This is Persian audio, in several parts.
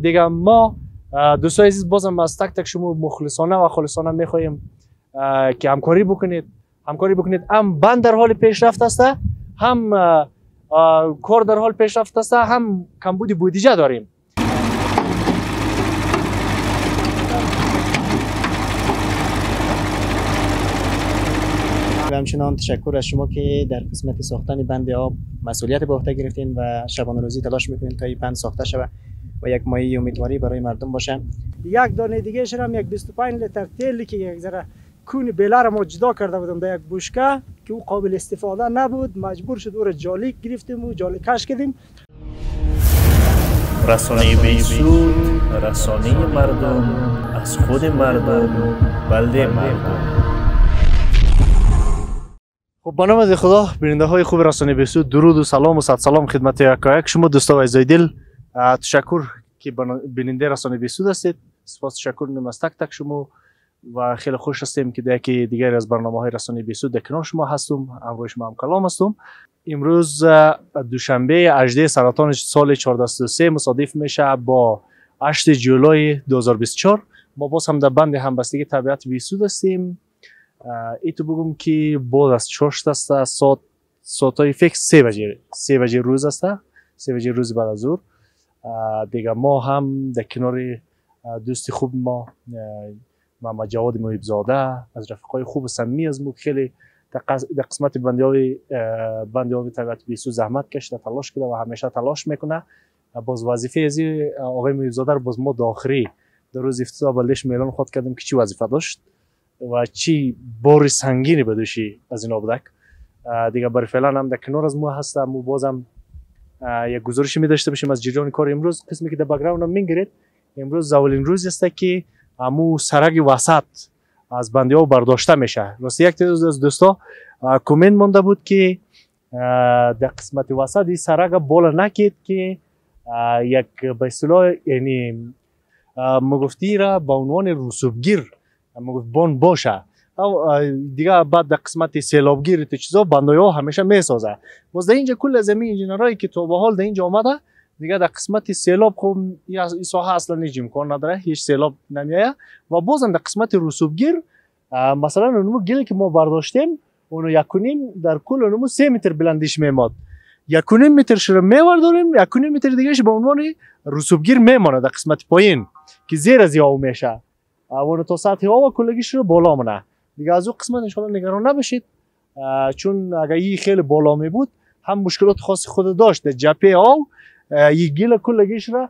دیگه ما دوستای عزیز بازم از تک تک شما مخلصانه و خالصانه میخواهیم که همکاری بکنید. هم بند در حال پیشرفت است، هم کار در حال پیشرفت است، هم کمبود بودجه داریم. و همچنان تشکر از شما که در قسمت ساختن بند آب مسئولیت به عهده گرفتین و شبانه روزی تلاش میکنین تا این بند ساخته شود و یک مایه امیدواری برای مردم باشه. یک دانه دیگه شرم یک 25 لیتر تیلی که یک ذره کون بیله را ما جدا کرده بودم در یک بشکه که او قابل استفاده نبود، مجبور شد او را جالی گرفتیم و جالی کش کردیم. رسانه بیسود، رسانه مردم، از خود مردم، بلده مردم. خب با نام خدا، بیننده های خوب رسانه بیسود، درود و سلام و صد سلام خدمت یکایک شما دوستا و عزیزای دل. تشکر که بیننده رسانه بیسود هستید. سپاس تشکر می‌کنم از تک تک شما و خیلی خوش هستیم که در یکی دیگر از برنامه‌های رسانه بیسود در کنار شما هستم. همراه شما هم کلام هستم. امروز دوشنبه 18 سرطان سال 1433 مصادف میشه با 8 جولای 2024. ما باز هم در بند همبستگی طبیعت بیسود هستیم. ایتو بگم که بعد از چاشت است، ساعتای فکر 3 بجه روز است، 3 بجه روز بعد از ظهر. دیگه ما هم در کنار دوست خوب ما محمد جواد محیب زاده از رفیقای خوب صمیمی از ما خیلی در قسمت بندی‌های طبیعت بیسود زحمت کشیده، تلاش کرده و همیشه تلاش میکنه. باز وظیفه از آقای محیب زاده رو باز ما داخلی در روز افتتاح بلدش میلان خود کردیم که چی وظیفه داشت و چی بار سنگینی بدوشی از این آبدک. دیگه برای فعلا هم در کنار از ما هست. ما بازم یک گزارشی می داشته باشیم از جریان کار امروز. قسمی که در بک‌گراند هم میگیرید، امروز اولین روز است که امو سرگ وسط از بندی ها برداشته میشه. راست یک تعداد از دوستا کومنت مونده بود که در قسمت وسط این سرگ بالا نکید که یک به اصطلاح یعنی مگفتی را به عنوان رسوبگیر مگفت بان باشه. دیگه بعد در قسمت سیلابگیر تو چیزا بندای ها همیشه میسازه. باز در اینجا کل زمین انجینرایی که تو به حال در اینجا آمده دیگه در قسمت سیلاب خب این ساحه اصلا هیچ امکان نداره، هیچ سیلاب نمیایه. و بازم در قسمت رسوبگیر مثلا اونمو گلی که ما برداشتیم اونو 1.5 در کل اونمو 3 متر بلندیش میماد، 1.5 مترش رو میورداریم، 1.5 متر دیگهش به عنوان رسوبگیر میمانه در قسمت پایین که زیر از آب میشه. اون تا سطح آب کلگیش رو بالا مونه. دیگه از اون قسمت ان شاء الله نگران نباشید، چون اگه این خیلی بالا می بود هم مشکلات خاص خود داشت. در جپه آب یک گیل کلگیش را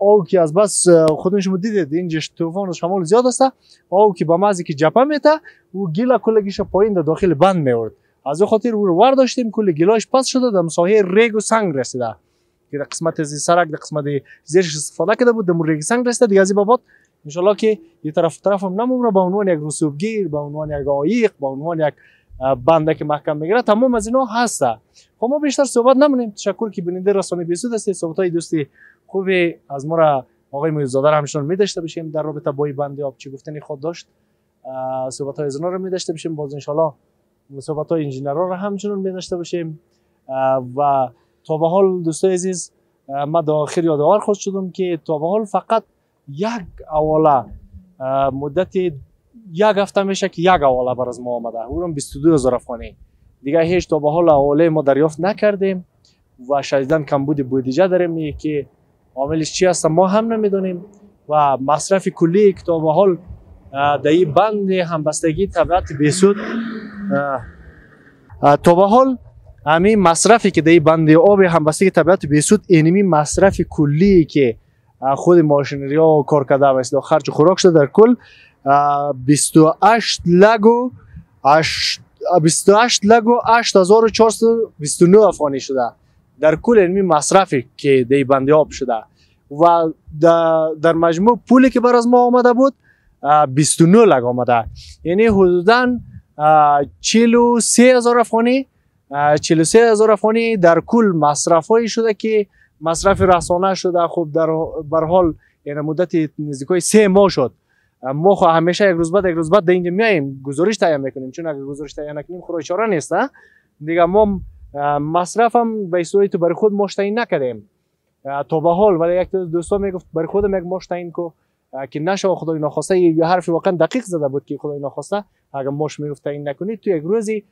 آب که از بس خودش شما دیدید اینجاش طوفان و شمال زیاد است، آب که با مزی که جپه میته و گیل کلگیش پایین در داخل بند میورد. از اون خاطر او رو ورداشتیم، کل گیلاش پس شده در مساحه ریگ و سنگ رسیده که در قسمت از سرک در قسمت زیرش استفاده کرده بود، در ریگ سنگ رسیده. دیگه از بابات ان شاء الله که یه طرف هم نمونه به عنوان یک رسوبگیر، به عنوان یک عایق، به عنوان یک بنده که محکم میگیره، تمام از اینا هست. خب ما بیشتر صحبت نمونیم. تشکر که بیننده رسانه بیسود هستید. صحبتای دوستی خوبی از ما را آقای محیب زاده همچنان می داشته باشیم در رابطه با بند آب چی گفتنی خود داشت. صحبتای از اینا رو می داشته باشیم. باز ان شاء الله صحبتای انجینرها رو همچنان می داشته باشیم. و تا به حال دوستای عزیز ما داخل یادآور خود شدم که تا به حال فقط یک حواله مدت یک هفته میشه که یک حواله بر از ما آمده، اونم 22,000 افغانی. دیگه هیچ تا به حال حواله ما دریافت نکردیم و شدیداً کمبود بودجه داریم که عاملش چی هست ما هم نمیدونیم. و مصرف کلی که تا به حال در این بند همبستگی طبیعت بیسود تا به حال همین مصرفی که در این بند آب همبستگی طبیعت بیسود اینمی مصرف کلی که خود ماشینری ها و کار کرده و خرج و خوراک شده در کل 28 لگ و 8429 افغانی شده در کل علمی مصرفی که در بندی آب شده. و در مجموع پولی که بر از ما آمده بود 29 لگ آمده، یعنی حدوداً 43,000 افغانی 43,000 افغانی در کل مصرف هایی شده که مصرف رسانه شده. خب در بر حال یعنی مدت نزدیکای 3 ماه شد. ما خو همیشه یک روز بعد در اینجا میایم گزارش تهیه میکنیم، چون اگه گزارش تهیه نکنیم خورای چاره نیست. دیگه ما مصرف هم به صورت برای خود مشتری نکردیم. تا به حال ولی یک دوستان میگفت برای خودم یک ماش تعیین کو که نشه خدای ناخواسته یه حرف واقعا دقیق زده بود که خدای ناخواسته اگر ماش میگفت تعیین نکنید تو یک روزی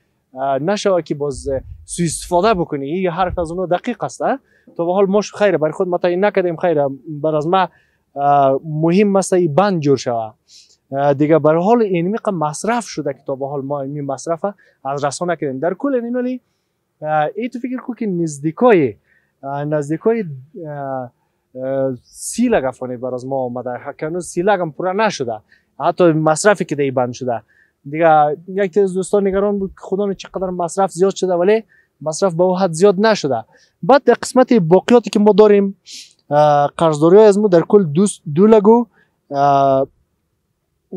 نشه که باز سوء استفاده بکنی. یه حرف از اونها دقیق است. تا به حال ماش خیره برای خود ما تعیین نکردیم، خیره بر از ما مهم است این بند جور شوه دیگه. برای حال این میقدر مصرف شده که تا به حال ما این مصرف از رسانه کردیم. در کل اینولی ای تو فکر کو که نزدیکای 30 لک افغانی بر از ما آمده، هنوز 30 لک هم پورا نشده، حتی مصرفی که دی بند شده دیگه. یک از دوستان نگران بود خدا چقدر مصرف زیاد شده ولی مصرف به اون حد زیاد نشده. بعد در قسمت باقیاتی که ما داریم قرضداری از ما در کل 2 لگو.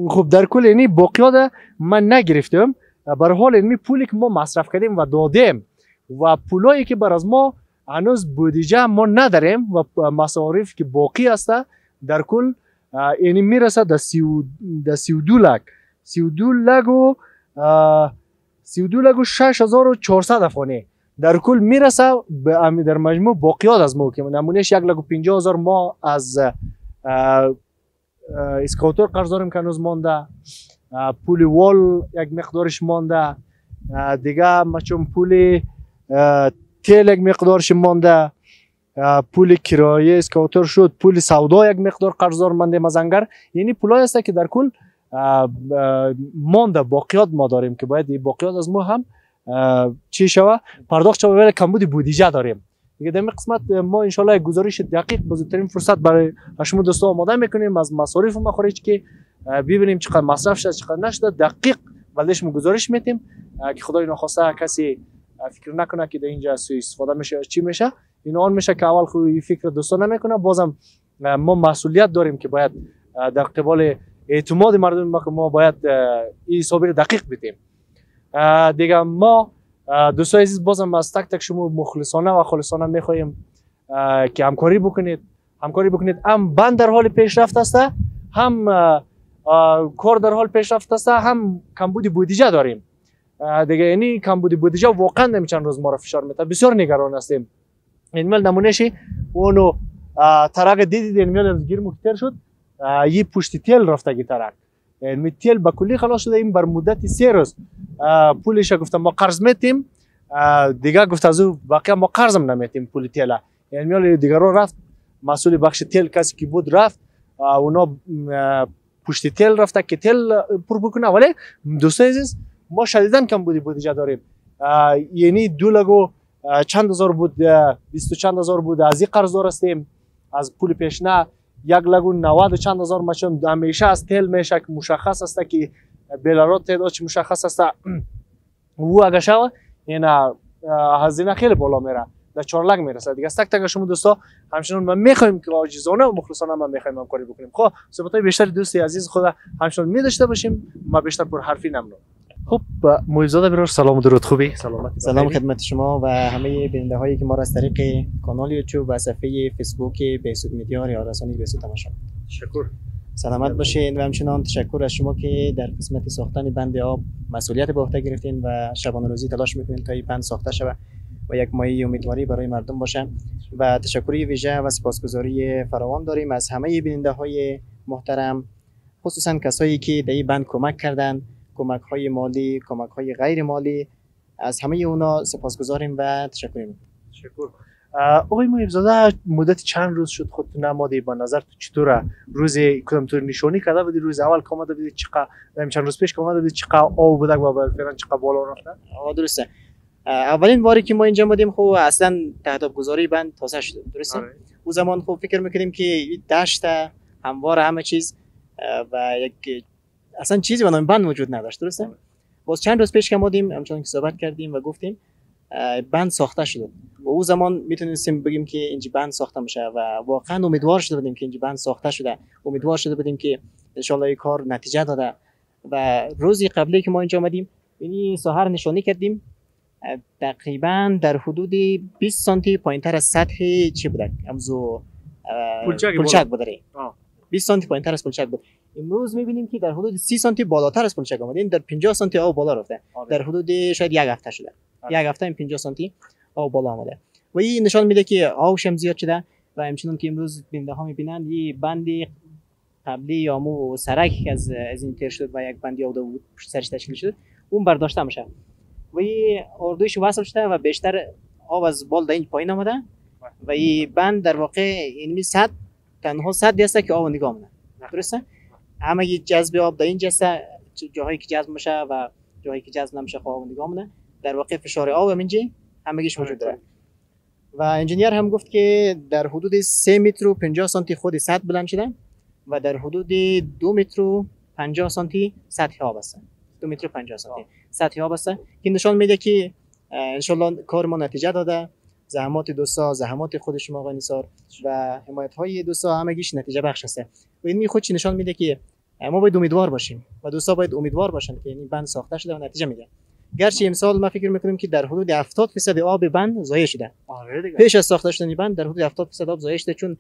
خب در کل اینی باقیات من نگرفتم، برای حال اینی پولی که ما مصرف کردیم و دادیم و پولایی که بر از ما هنوز بودجه ما نداریم و مصارف که باقی است در کل اینی میرسه در 32 لک 32 لک و 6400 افغانی در کل میرسه در مجموع باقیات از ما که نمونهش 1,50,000 ما از اسکاتور قرض داریم که هنوز مانده، پول وال یک مقدارش مانده دیگه، چون پول تیل یک مقدارش مانده، پول کرایه اسکاتور شد، پول سودا یک مقدار قرضدار مانده مزنگر. یعنی پولای است که در کل مانده باقیات ما داریم که باید این باقیات از ما هم چی شوه پرداخت شوه ولی کمبود بودجه داریم دیگه. در این قسمت ما ان شاء الله گزارش دقیق با زودترین فرصت برای شما دوستا آماده میکنیم از مصارف و مخارج که ببینیم چقدر مصرف شده چقدر نشده، دقیق ولش گزارش میتیم که خدای ناخواسته کسی فکر نکنه که در اینجا سوء استفاده میشه چی میشه. این آن میشه که اول خود فکر دوستا نمیکنه، بازم ما مسئولیت داریم که باید در قبال اعتماد مردم ما باید این حساب دقیق بدیم دیگه. ما دوستای عزیز بازم از تک تک شما مخلصانه و خالصانه میخواهیم که همکاری بکنید هم بند در حال پیشرفت است، هم کار در حال پیشرفت است، هم کمبود بودجه داریم دیگه. یعنی کمبود بودجه واقعا نمیچند روز ما را فشار میده، بسیار نگران هستیم. این مل نمونهشی اونو ترق دیدید این مل گیر مکتر شد یه پشت تیل رفته گی ترق این تیل به کلی خلاص شده. این بر مدت 3 روز پولش گفتم ما قرض میتیم دیگه، گفت از او باقی ما قرضم نمیتیم پول تیل. یعنی میال دیگه رو رفت مسئول بخش تیل کسی که بود رفت اونا پشت تیل رفته که تیل پر بکنه. ولی دوستای عزیز ما شدیداً کم بودجه داریم، یعنی 2 لگو چند هزار بود 20 چند هزار بود از این قرضدار هستیم از پول پیشنه. 1 لگو 90 چند هزار ماشین همیشه از تیل میشه که مشخص است که بلارات تعدادش مشخص است و اگه شوه این هزینه خیلی بالا میره در 4 لک میرسه دیگه. تک تک شما دوستا همچنان ما میخوایم که عاجزانه و مخلصانه ما میخوایم همکاری بکنیم. خب صحبتای بیشتر دوستی عزیز خدا همچنان می‌داشته باشیم، ما بیشتر پر حرفی نمونم. خب محیب‌زاده برار سلام و درود، خوبی؟ سلام خدمت شما و همه بیننده هایی که ما را از طریق کانال یوتیوب و صفحه فیسبوک بهسود میدیا یا رسانه بهسود تماشا می‌کنید. تشکر. سلامت باشین و همچنان تشکر از شما که در قسمت ساختن بند آب مسئولیت به عهده گرفتین و شبانه روزی تلاش میکنین تا این بند ساخته شود و یک مایه امیدواری برای مردم باشه. و تشکری ویژه و سپاسگزاری فراوان داریم از همه بیننده های محترم، خصوصا کسایی که در این بند کمک کردن، کمک های مالی، کمک های غیر مالی، از همه اونا سپاسگزاریم و تشکر میکنیم. تشکر. آقای محیب‌زاده مدت چند روز شد خودت نماده، با نظر تو چطوره؟ روز کدام طور نشانی کرده بودی؟ روز اول که اومده بودی چقدر چند روز پیش که اومده بودی چقدر آب بوده و فعلا چقدر بالا رفته؟ درسته. اولین باری که ما اینجا بودیم خب اصلا تهداب گذاری بند تازه شده، درسته؟ اون زمان خب فکر میکردیم که دشت هموار همه چیز و یک اصلا چیزی به نام بند وجود نداشت، درسته؟ باز چند روز پیش که بودیم همچنان که صحبت کردیم و گفتیم بند ساخته شده و اون زمان میتونستیم بگیم که اینجا بند ساخته میشه و واقعا امیدوار شده بودیم که اینجا بند ساخته شده، امیدوار شده بودیم که ان شاء الله این کار نتیجه داده. و روزی قبلی که ما اینجا آمدیم یعنی سحر نشانی کردیم تقریبا در حدود 20 سانتی پایینتر از سطح چی بوده؟ امزو پلچک بوده. 20 سانتی پایینتر از پلچک بود. امروز میبینیم که در حدود 30 سانتی بالاتر از پلچک آمده، این در 50 سانتی آب بالا رفته. در حدود شاید یک هفته شده. یک هفته این 50 سانتی آب بالا آمده و این نشان میده که آبش هم زیاد شده و همچنین که امروز بیننده ها میبینند یه بند قبلی یا مو سرک از این تیر شد و یک بند یاوده بود پشت سرش تشکیل شد، اون برداشته میشه و این اردویش وصل شده و بیشتر آب از بال در این پایین آمده و این بند در واقع اینمی سد تنها سد هست که آب نگاه مونه. درسته؟ همه یه جذب آب در این جسته، جاهایی که جذب میشه و جاهایی که جذب نمیشه آب نگاه مونه. در واقع فشار آب همینجی همگیش وجود داره. و انجینیر هم گفت که در حدود 3 متر و 50 سانتی خود سطح بلند شده و در حدود 2 متر و 50 سانتی سطح آب است. 2 متر و 50 سانتی سطح آب است که نشان میده که انشالله کار ما نتیجه داده. زحمات دوستا، زحمات خود شما آقای نثار و حمایت های دوستا همگیش نتیجه بخش است. و این خودش نشان میده که ما باید امیدوار باشیم و دوستا باید امیدوار باشن که این بند ساخته شده و نتیجه میده. گرچه امسال ما فکر میکنیم که در حدود 70% آب بند ضایع شده. پیش از ساخته شدن بند در حدود 70% آب ضایع شده، چون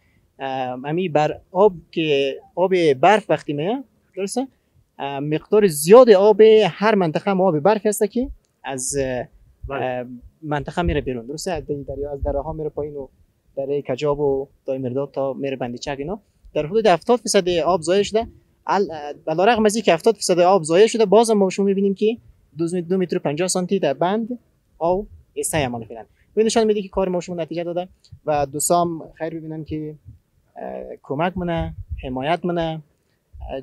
امی بر آب که آب برف وقتی میاد، درسته؟ مقدار زیاد آب هر منطقه آب برف هست که از منطقه میره بیرون، درسته؟ از دریا، از دره ها میره پایین و دره کجاب و دای مرداد تا میره بندیچک اینا. در حدود 70% آب ضایع شده. علیرغم از اینکه 70% آب ضایع شده، بازم ما شما میبینیم که 2 متر و 50 سانتی در بند آب استای عمل فعلا. این نشان میده که کار ما شما نتیجه داده و دوستام خیر ببینن که کمک منه، حمایت منه،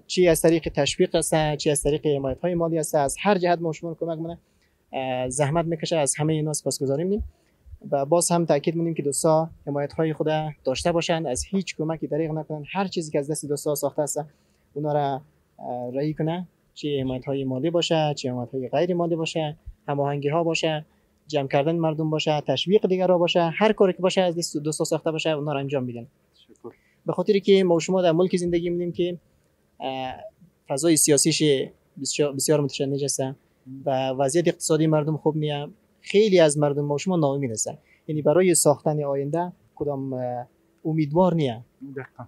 چی از طریق تشویق است، چی از طریق حمایت های مالی است، از هر جهت ما شما کمک منه، زحمت میکشه. از همه اینا سپاسگزاری می‌کنیم و باز هم تاکید می‌کنیم که دوستا حمایت های خود داشته باشند، از هیچ کمکی دریغ نکنن. هر چیزی که از دست دوستا ساخته است اونا را رایی کنه، چه حمایت های مالی باشه، چه حمایت های غیر مالی باشه، هماهنگی ها باشه، جمع کردن مردم باشه، تشویق دیگرها باشه، هر کاری که باشه از دست دوستا ساخته باشه اونا را انجام بدن. به خاطر که ما شما در ملک زندگی می‌کنیم که فضای سیاسیش بسیار متشنج است و وضعیت اقتصادی مردم خوب نیست. خیلی از مردم ما شما ناامید هستند، یعنی برای ساختن آینده کدام امیدوار نیست.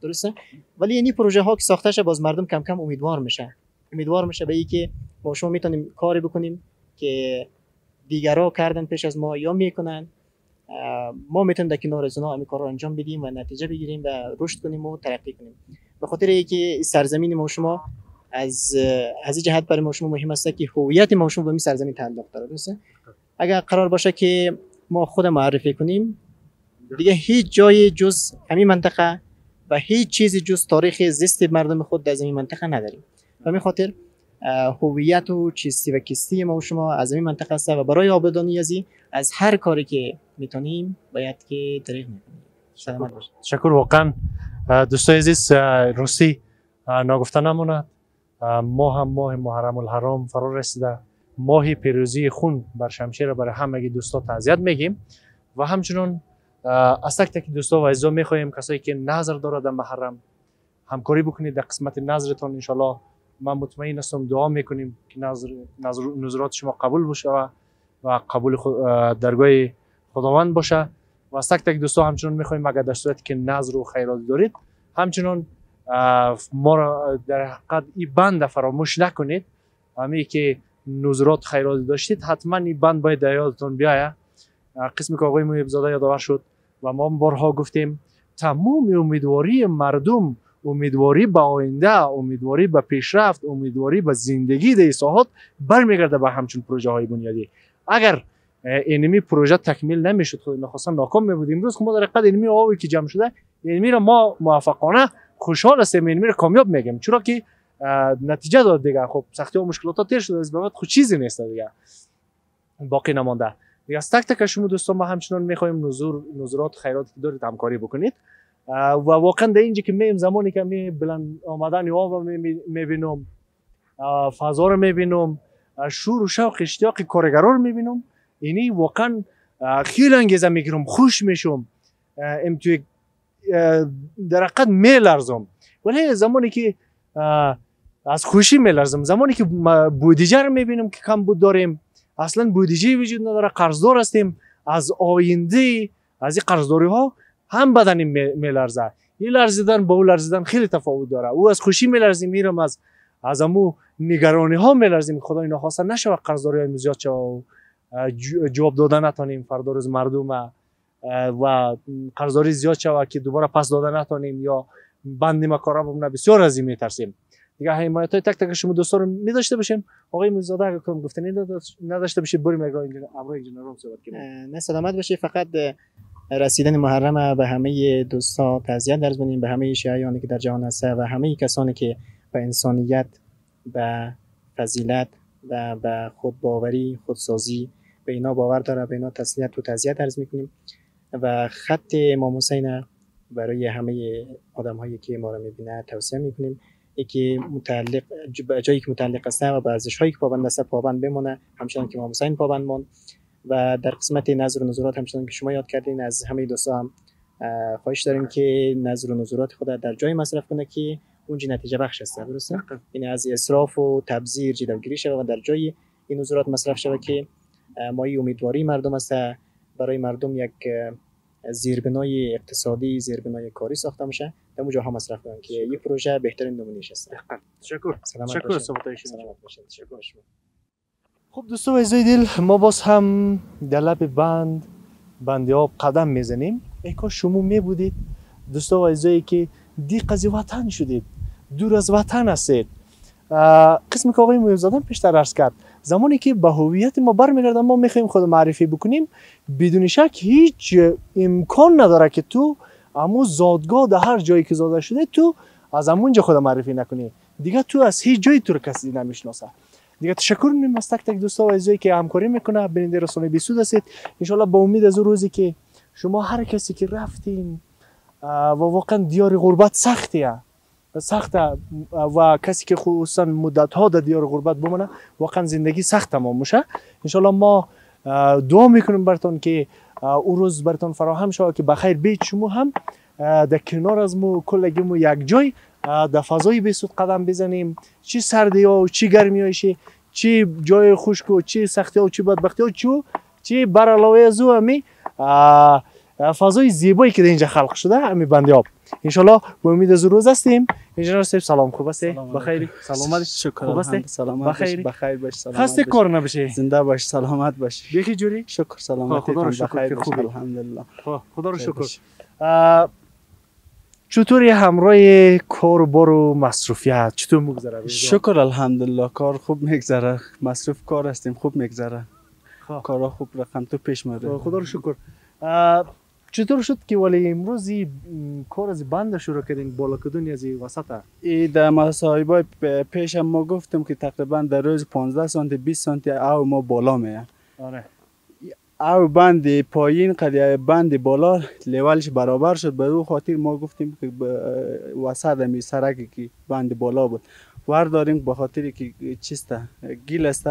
درسته؟ ولی یعنی پروژه ها که ساخته شه باز مردم کم کم امیدوار میشه به اینکه ما شما میتونیم کاری بکنیم که دیگرها کردن پیش از ما یا میکنن. ما میتونیم در کنار از اونها همین کارا انجام بدیم و نتیجه بگیریم و رشد کنیم و ترقی کنیم. به خاطر اینکه سرزمین ما شما از این جهت برای ما شما مهم است که هویت ما شما به این سرزمین تعلق داره. درسته؟ اگر قرار باشه که ما خود معرفی کنیم، دیگه هیچ جای جز همین منطقه و هیچ چیزی جز تاریخ زیست مردم خود در این منطقه نداریم. و همین خاطر هویت و چیستی و کیستی ما و شما از این منطقه است و برای آبادانی از هر کاری که میتونیم باید که دریغ نکنیم. سلامت باشید. تشکر. واقعا دوستای عزیز، راستی ناگفته نماند، ما هم ماه محرم الحرام فرا رسیده، ماه پیروزی خون بر شمشیر برای همگی دوستا تعزیت میگیم و همچنین از تک تک دوستا و عزیزا میخواهیم کسایی که نظر دارد در محرم همکاری بکنید در قسمت نظرتون. انشالله من مطمئن هستم دعا میکنیم که نظرات شما قبول باشه و قبول درگاه خداوند باشه. و از تک تک دوستا همچنین میخوایم اگر در صورتی که نظر و خیرات دارید همچنین ما را در حقیقت این بند فراموش نکنید. همین که نظرات خیرات داشتید حتما این بند باید در یادتون بیاید. قسمی که آقای محب زاده یادآور شد و ما بارها گفتیم تمام امیدواری مردم، امیدواری به آینده، امیدواری به پیشرفت، امیدواری به زندگی در ساحات برمیگرده به همچون پروژه های بنیادی. اگر اینمی پروژه تکمیل نمیشد خود نخواستن ناکام میبود. امروز ما در حقیقت اینمی آوی که جمع شده اینمی را ما موفقانه خوشحال هستیم، اینمی را کامیاب میگیم چرا که نتیجه داد دیگه. خب سختی و مشکلات تیر شده از بعد خود چیزی نیست دیگه باقی نمانده. دیگه از تک تک شما دوستان ما همچنان میخوایم نظرات خیراتی که دارید همکاری بکنید و واقعا در اینجا که میم زمانی که می بلند آمدن آب میبینم، فضا رو میبینم، شور و شوق اشتیاق کارگران رو میبینم، اینی واقعا خیلی انگیزه میگیرم، خوش میشم، توی در حقیقت میلرزم. ولی زمانی که از خوشی میلرزم، زمانی که بودجه رو میبینم که کم بود داریم، اصلا بودجه وجود نداره، قرضدار هستیم، از آینده از این قرضداری ها هم بدنیم میلرزه. این لرزیدن با اون لرزیدن خیلی تفاوت داره. او از خوشی میلرزیم، میرم از امو نگرانی ها میلرزیم خدای نخواسته نشه قرضداری های زیاد شه و جواب دادن نتونیم فردا روز مردم و قرضداری زیاد شود که دوباره پس داده نتونیم یا بند ما کارا بمونه، بسیار از این میترسیم. دیگه حمایت های تک تک شما دوستان رو می باشیم. آقای میرزاده اگر کنم گفتنی نداشته باشید بریم امروز انجینر رو صحبت کنیم. نه سلامت باشی. فقط رسیدن محرم به همه دوستا تعزیت درز کنیم، به همه شیعیانی که در جهان هسته و همه کسانی که به انسانیت، به فضیلت و به خودباوری، خودسازی به اینا باور داره، به اینا تسلیت و تعزیت درز میکنیم و خط امام حسین برای همه آدم‌هایی که ما رو می‌بینه توصیه می‌کنیم که متعلق جایی که متعلق است و به ارزش‌هایی که پابند است پابند بمونه، همچنان که امام حسین پابند ماند. و در قسمت نظر و نظرات همچنان که شما یاد کردین از همه دوستا هم خواهش داریم که نظر و نظرات خود در جای مصرف کنه که اونجا نتیجه بخش است. درسته؟ این از اسراف و تبذیر جلوگیری شود و در جای این نظرات مصرف شود که مایه امیدواری مردم است، برای مردم یک زیربنای اقتصادی، زیربنای کاری ساخته میشه، در اونجا ها مصرف کنن که این پروژه بهترین نمونهش است. تشکر. تشکر. تشکر. خب دوستان عزیز دل، ما باز هم در لب بند آب قدم میزنیم. ای کاش شما می بودید دوستان عزیزی که دیق از وطن شدید، دور از وطن هستید. قسمی که آقای میرزاده پیشتر عرض کرد، زمانی که به هویت ما برمیگردیم ما میخوایم خود معرفی بکنیم، بدون شک هیچ امکان نداره که تو امو زادگاه در هر جایی که زاده شده تو از همونجا خود معرفی نکنی. دیگه تو از هیچ جایی تو رو کسی نمیشناسه. دیگه تشکر می‌کنیم از تک تک دوستا و عزیزایی که همکاری میکنه. بیننده رسانه بیسود هستید. ان شاء الله با امید از روزی که شما هر کسی که رفتین و واقعا دیار غربت سخته و کسی که خصوصا مدت ها در دیار غربت بمونه واقعا زندگی سخت تمام میشه. ان شاء الله ما دعا میکنیم براتون که او روز براتون فراهم شود که بخیر بید شما هم در کنار از ما کلگی یک جای در فضای بیسود قدم بزنیم، چی سردی ها و چی گرمی هایشی، چی جای خشک و چی سختی ها و چی بدبختی ها، چی بر علاوه از او همی فضای زیبایی که در اینجا خلق شده همی بندی آب. انشالله با امید از روز هستیم. انجینر صاحب سلام، خوب هستی؟ بخیری؟ سلامت؟ شکر. خوب هستی؟ سلامت بخیری؟ بخیر باش. سلامت خسته کار نباشی. زنده باش، سلامت باش. یکی جوری؟ شکر سلامت. خدا رو شکر که خوبی. الحمدلله. خدا رو شکر. چطوری همراه کار و مصروفیت چطور میگذره؟ شکر الحمدلله کار خوب میگذره، مصروف کار هستیم، خوب میگذره. کارا خوب رقم تو پیش میره. خدا رو شکر. چطور شد که ولی امروز کار از بند شروع کردین بالا کدونی از وسطه؟ ای در مصاحبه پیش ما گفتم که تقریبا در روز 15 سانتی 20 سانتی او ما بالا میه. آره. او بند پایین قضیه بند بالا لیولش برابر شد، به او خاطر ما گفتیم که وسط می سرکی که بند بالا بود ورداریم به خاطر که چیسته گیل است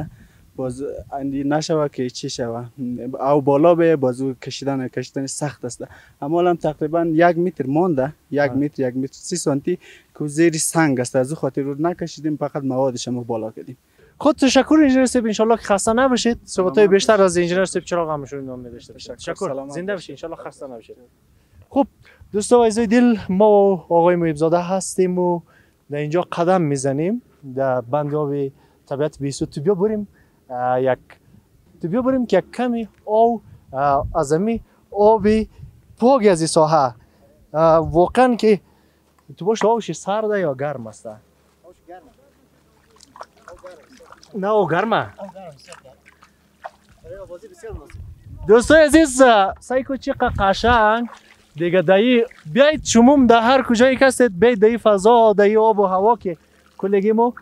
باز اندی نشوه که چی شوه او بالا به بازو کشیدن سخت است. اما هم تقریبا 1 متر مانده، 1 متر 30 سانتی که زیر سنگ است، از او خاطر رو نکشیدیم، فقط موادش هم بالا کردیم. خود تشکر انجینر صاحب، ان شاء الله که خسته نباشید. صحبت‌های بیشتر از انجینر صاحب چراغ همشون نام داشته باشید. تشکر، زنده باشید، ان شاء الله خسته نباشید. خب دوستان عزیز دل، ما آقای محب‌زاده هستیم و در اینجا قدم میزنیم در بند آب طبیعت بیسود. تو بیا بریم که یک کمی آب از می آب پاک از این ساحه واقعا که تو باش آبش سرده یا گرم است؟ نه او گرمه. دوستان عزیز سعی کو چه قشنگ دیگه دایی بیایید شما در هر کجایی که هستید بیایید دایی فضا دایی آب و هوا که کلگی ما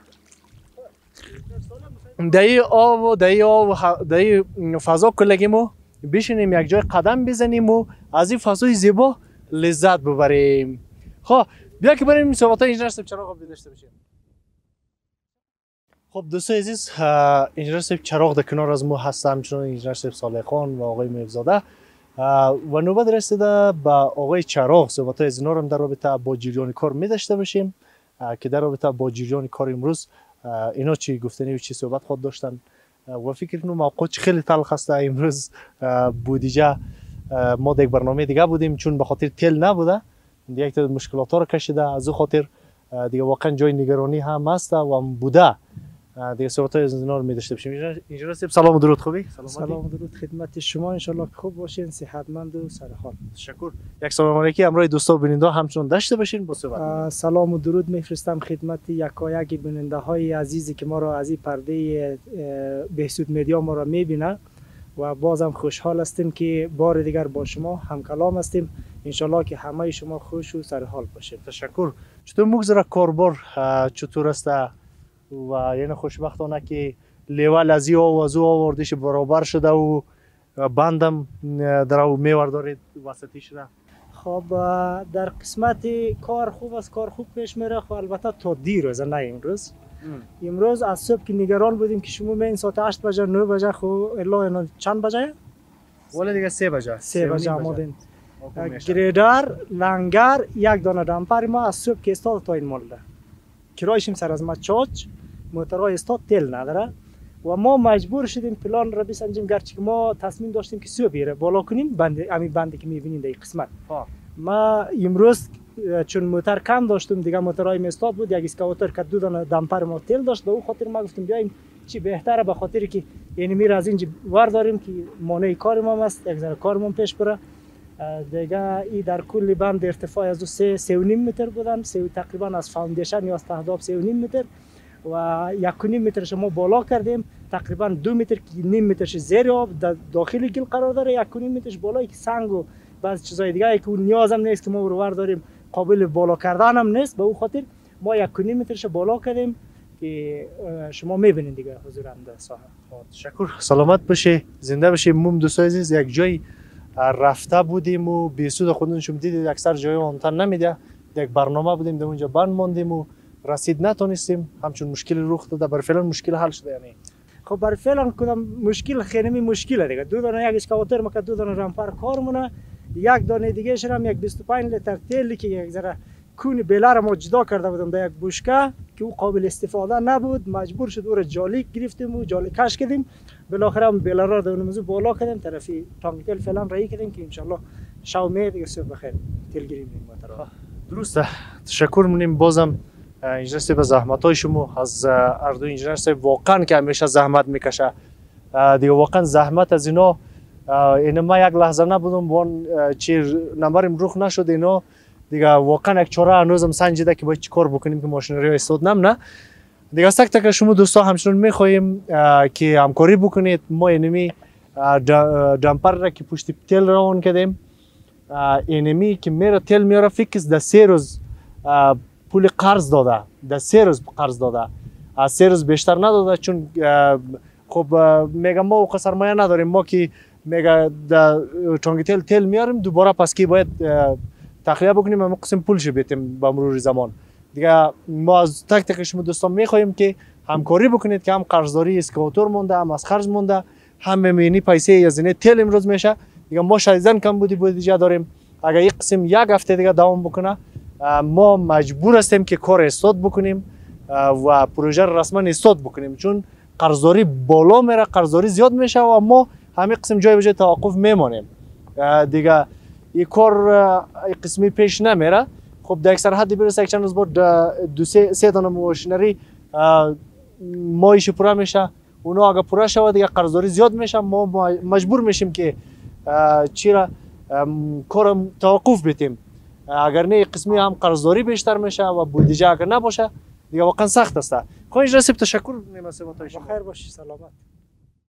دایی فضا کلگی ما بشینیم یک جای قدم بزنیم و از این فضای زیبا لذت ببریم. خب بیا که بریم صحبت های انجینر صاحب چراغ داشته باشیم. خب دوستان عزیز انجینر صاحب چراغ در کنار از ما هست، همچنان انجینر صاحب صالح خان و آقای محب‌زاده و نوبت رسیده به آقای چراغ صحبت های از اینا رو در رابطه با جریان کار می داشته باشیم که در رابطه با جریان کار امروز اینا چی گفتنی و چی صحبت خود داشتن و فکر کنم موقع خیلی تلخ است. امروز بودجه ما در یک برنامه دیگه بودیم چون به خاطر تل نبوده یک تا مشکلات ها رو کشیده، از او خاطر دیگه واقعا جای نگرانی هم است و بوده دیگه صحبت‌های از اینا رو می‌داشته باشیم. اینجا سیب سلام و درود خوبی؟ سلام و درود خدمت شما، ان شاء الله خوب باشین، صحتمند و سرحال. تشکر. یک سلام علیکی همراه دوستا و بیننده همچنان داشته باشین با صحبت. سلام و درود میفرستم خدمت یکایک بیننده های عزیزی که ما را از این پرده بهسود مدیا ما را میبینه و بازم خوشحال هستیم که بار دیگر با شما هم کلام هستیم. ان شاء الله که همه شما خوش و سرحال باشید. تشکر. چطور میگذره کاربار؟ چطور است؟ و یعنی خوشبختانه که لیول از این آوازو آوردیش برابر شده و بندم در او میور دارید وسطیش را. خب در قسمت کار خوب است، کار خوب پیش میره. خب البته تا دیر از نه امروز از صبح که نگران بودیم که شما این ساعت 8 بجه 9 بجه خب الا چند بجه؟ ولی دیگه 3 بجه 3 بجه آمدین. گریدر لنگر یک دانه دمپر ما از صبح که استاد تا این مالده کرایشیم سر از مچاچ موترهای استاد تل نداره و ما مجبور شدیم پلان را بسنجیم، گرچه که ما تصمیم داشتیم که صبح بیره بالا کنیم بنده که میبینید در این قسمت. ما امروز چون موتر کم داشتم دیگه موترهای استاد بود، یک اسکاوتر که 2 دانه دمپر ما تل داشت، به اون خاطر ما گفتیم بیایم چی بهتره، به خاطر که یعنی میره از اینجا ور داریم که مانع کار ما است، یک ذره کارمون پیش بره دیگه. ای در کل بند ارتفاع از 3.5 متر بودن، تقریبا از فاوندیشن یا از تهداب 3.5 متر و 1.5 مترش ما بالا کردیم، تقریبا 2 متر که نیم مترش زیر آب داخل گل قرار داره، 1.5 مترش بالایی که سنگ و بعض چیزای دیگه که اون نیازم نیست که ما رو ور داریم، قابل بالا کردن هم نیست، به اون خاطر ما 1.5 مترش بالا کردیم که شما میبینید دیگه حضورنده ساحه. تشکر. سلامت باشه، زنده باشه. مم دوستای عزیز یک جای رفته بودیم و بیسود خودمون شما دیدید اکثر جای آمتن نمیده، یک برنامه بودیم در اونجا بند ماندیم و رسید نتونستیم، همچون مشکل رخ داده. برای فعلا مشکل حل شده یعنی؟ خب برای فعلا کدام مشکل خیلی مشکله دیگه. 2 دانه یک اسکاوتر ما که 2 دانه رمپر کارمونه، یک دانه دیگه شرم یک 25 لیتر تیلی که یک ذره کون بیلر ما جدا کرده بودم در یک بشکه که او قابل استفاده نبود، مجبور شد او را جالیک گرفتیم و جالیکش کردیم، بالاخره هم بیلر را در اون بالا کردیم، طرفی تانک فعلا رایی کردیم که ان شاء الله شو می دیگه صبح بخیر تیل گیریم موتور. درسته. تشکر می‌کنیم بازم انجینر صاحب زحمت‌های شما از اردو انجینر صاحب، واقعا که همیشه زحمت میکشه دیگه، واقعا زحمت از اینا. این ما یک لحظه نبودم وان چی نمبرم روخ نشد اینا دیگه، واقعا یک چاره هنوزم سنجیده که باید چیکار بکنیم که ماشینری ها استاد نه دیگه. از تک تک شما دوستا همچنان میخواهیم که همکاری بکنید. ما اینمی دمپر را که پشت تل روان کردیم، اینمی که میره تل میاره فیکس در 3 روز پول قرض داده، در 3 روز قرض داده، از 3 روز بیشتر نداده، چون خب میگه ما اوقات سرمایه نداریم، ما که میگه در تانک تل میاریم دوباره پس که باید تخلیه بکنیم اما قسم پولش بیتیم با مرور زمان دیگه. ما از تک تک شما دوستان میخواهیم که همکاری بکنید که هم قرضداری اسکاوتر مونده، هم از خرج مونده، هم میمینی پیسه از این تل امروز میشه دیگه. ما شایزن کم بودجه داریم، اگر این قسم یک هفته دیگه دوام بکنه ما مجبور هستیم که کار استاد بکنیم و پروژه رسما استاد بکنیم، چون قرضداری بالا میره، قرضداری زیاد میشه و ما همین قسم جای به جای توقف میمانیم دیگه. این کار قسمی پیش نمیره. خب در اکثر حدی برسه یک چند روز بعد 2-3 دانه ماشینری مایش پوره میشه، اونا اگه پوره شود دیگه قرضداری زیاد میشه، ما مجبور میشیم که چرا کار توقف بدیم، اگر نه قسمی هم قرضداری بیشتر میشه و بودجه اگر نباشه دیگه واقعا سخت است. خواهش رسید. تشکر. بخیر باشی، سلامت.